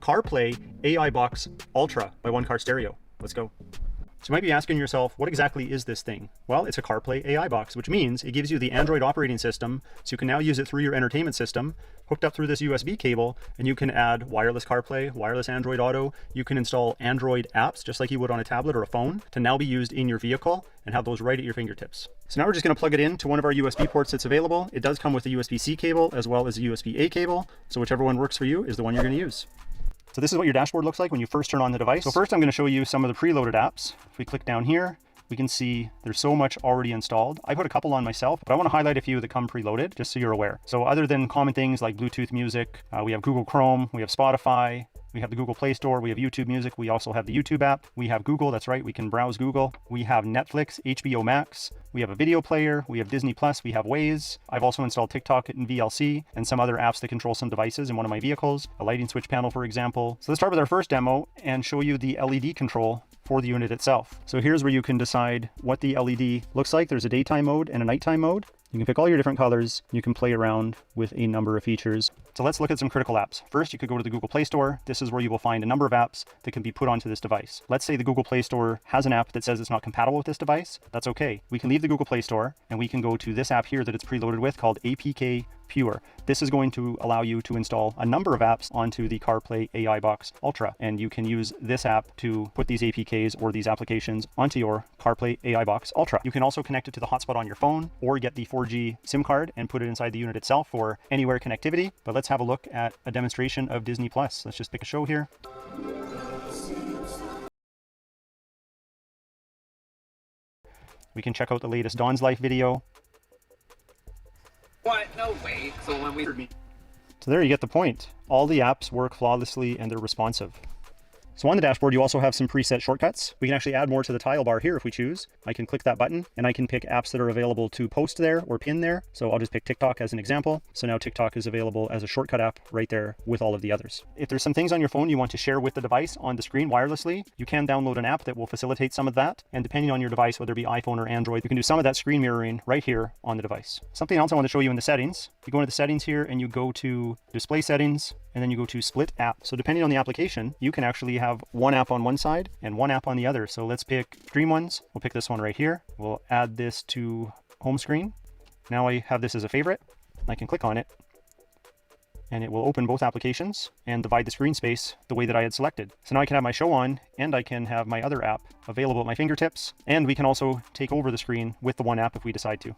CarPlay AI Box Ultra by One Car Stereo. Let's go. So you might be asking yourself, what exactly is this thing? Well, it's a CarPlay AI box, which means it gives you the Android operating system, so you can now use it through your entertainment system, hooked up through this USB cable, and you can add wireless CarPlay, wireless Android Auto. You can install Android apps, just like you would on a tablet or a phone, to now be used in your vehicle and have those right at your fingertips. So now we're just going to plug it into one of our USB ports that's available. It does come with a USB-C cable as well as a USB-A cable, so whichever one works for you is the one you're going to use. So this is what your dashboard looks like when you first turn on the device. So first I'm going to show you some of the preloaded apps. If we click down here, we can see there's so much already installed. I put a couple on myself, but I want to highlight a few that come preloaded just so you're aware. So other than common things like Bluetooth music, we have Google Chrome, we have Spotify, we have the Google Play Store, we have YouTube Music, we also have the YouTube app, we have Google, that's right, we can browse Google, we have Netflix, HBO Max, we have a video player, we have Disney Plus, we have Waze. I've also installed TikTok and VLC and some other apps that control some devices in one of my vehicles, a lighting switch panel, for example. So let's start with our first demo and show you the LED control for the unit itself. So here's where you can decide what the LED looks like. There's a daytime mode and a nighttime mode. You can pick all your different colors. You can play around with a number of features. So let's look at some critical apps. First, you could go to the Google Play Store. This is where you will find a number of apps that can be put onto this device. Let's say the Google Play Store has an app that says it's not compatible with this device. That's okay. We can leave the Google Play Store and we can go to this app here that it's preloaded with called APK Pure. This is going to allow you to install a number of apps onto the CarPlay AI Box Ultra, and you can use this app to put these APKs or these applications onto your CarPlay AI Box Ultra. You can also connect it to the hotspot on your phone or get the 4G SIM card and put it inside the unit itself for anywhere connectivity. But let's have a look at a demonstration of Disney Plus. Let's just pick a show here. We can check out the latest Dawn's Life video. What? No way. So when we... So there you get the point. All the apps work flawlessly and they're responsive. So on the dashboard, you also have some preset shortcuts. We can actually add more to the tile bar here if we choose. I can click that button and I can pick apps that are available to post there or pin there. So I'll just pick TikTok as an example. So now TikTok is available as a shortcut app right there with all of the others. If there's some things on your phone you want to share with the device on the screen wirelessly, you can download an app that will facilitate some of that. And depending on your device, whether it be iPhone or Android, you can do some of that screen mirroring right here on the device. Something else I want to show you in the settings. You go into the settings here and you go to display settings, and then you go to split app. So depending on the application, you can actually have one app on one side and one app on the other. So let's pick Dream Ones. We'll pick this one right here. We'll add this to home screen. Now I have this as a favorite. I can click on it and it will open both applications and divide the screen space the way that I had selected. So now I can have my show on and I can have my other app available at my fingertips, and we can also take over the screen with the one app if we decide to.